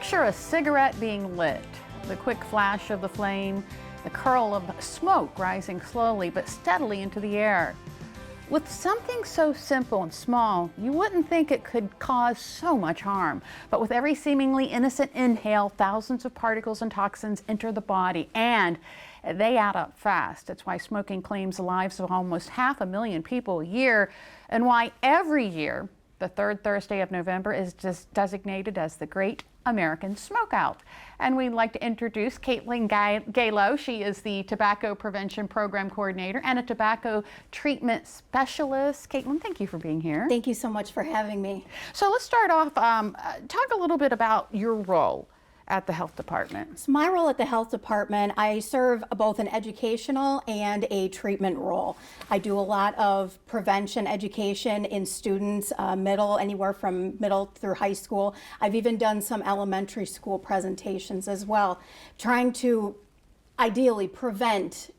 Picture a cigarette being lit, the quick flash of the flame, the curl of smoke rising slowly but steadily into the air. With something so simple and small, you wouldn't think it could cause so much harm. But with every seemingly innocent inhale, thousands of particles and toxins enter the body, and they add up fast. That's why smoking claims the lives of almost 500,000 people a year, and why every year the third Thursday of November is just designated as the Great American Smokeout. And we'd like to introduce Kaitlin Galow. She is the Tobacco Prevention Program Coordinator and a tobacco treatment specialist. Kaitlin, thank you for being here. Thank you so much for having me. So let's start off, talk a little bit about your role at the health department. So my role at the health department, I serve both an educational and a treatment role. I do a lot of prevention education in students, anywhere from middle through high school. I've even done some elementary school presentations as well, trying to ideally prevent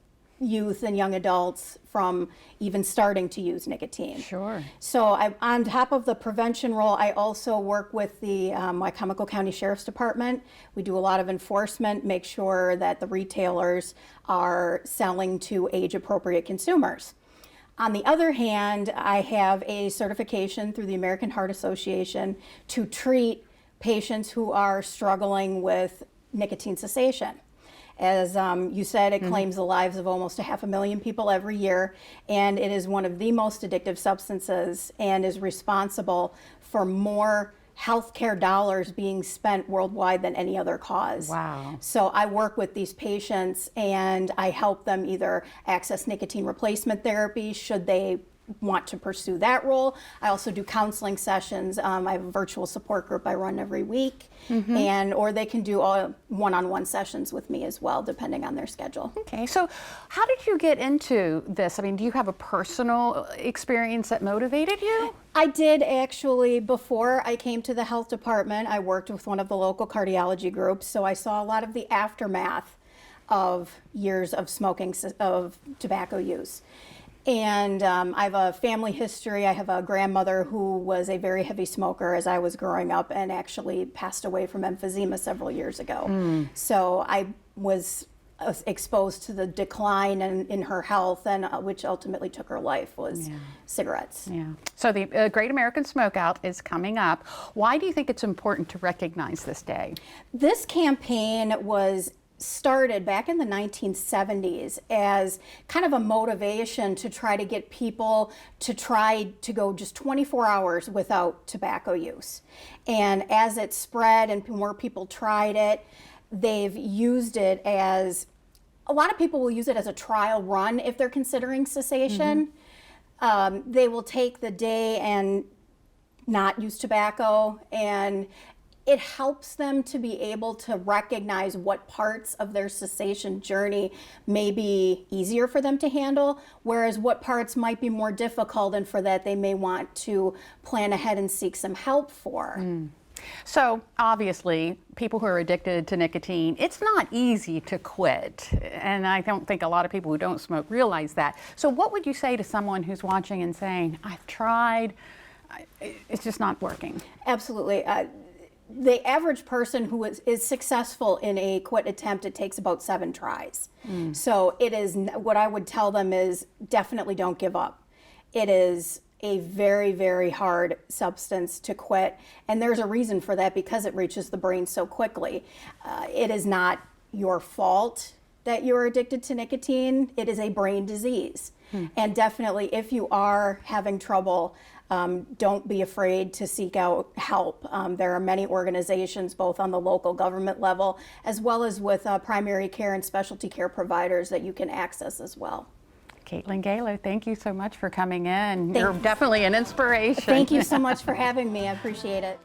youth and young adults from even starting to use nicotine. Sure. So on top of the prevention role, I also work with the Wycomico County Sheriff's Department. We do a lot of enforcement, make sure that the retailers are selling to age-appropriate consumers. On the other hand, I have a certification through the American Heart Association to treat patients who are struggling with nicotine cessation. As you said, it claims the lives of almost 500,000 people every year, and it is one of the most addictive substances and is responsible for more healthcare dollars being spent worldwide than any other cause. Wow. So I work with these patients and I help them either access nicotine replacement therapy should they want to pursue that role. I also do counseling sessions. I have a virtual support group I run every week, or they can do all one-on-one sessions with me as well, depending on their schedule. Okay, so how did you get into this? I mean, do you have a personal experience that motivated you? I did actually. Before I came to the health department, I worked with one of the local cardiology groups, so I saw a lot of the aftermath of years of smoking, of tobacco use. And I have a family history. I have a grandmother who was a very heavy smoker as I was growing up and actually passed away from emphysema several years ago. So I was exposed to the decline in her health, and which ultimately took her life was cigarettes. Yeah. So the Great American Smokeout is coming up. Why do you think it's important to recognize this day? This campaign was started back in the 1970s as kind of a motivation to try to get people to try to go just 24 hours without tobacco use. And as it spread and more people tried it, they've used it as, a lot of people will use it as a trial run if they're considering cessation. They will take the day and not use tobacco, and it helps them to be able to recognize what parts of their cessation journey may be easier for them to handle, whereas what parts might be more difficult, and for that they may want to plan ahead and seek some help for. So obviously, people who are addicted to nicotine, it's not easy to quit. And I don't think a lot of people who don't smoke realize that. So what would you say to someone who's watching and saying, I've tried, it's just not working? Absolutely. The average person who is successful in a quit attempt, it takes about 7 tries. So it is, what I would tell them is definitely don't give up. It is a very, very hard substance to quit. And there's a reason for that, because it reaches the brain so quickly. It is not your fault that you're addicted to nicotine. It is a brain disease. And definitely, if you are having trouble, don't be afraid to seek out help. There are many organizations, both on the local government level, as well as with primary care and specialty care providers that you can access as well. Kaitlin Galow, thank you so much for coming in. You're definitely an inspiration. Thank you so much for having me. I appreciate it.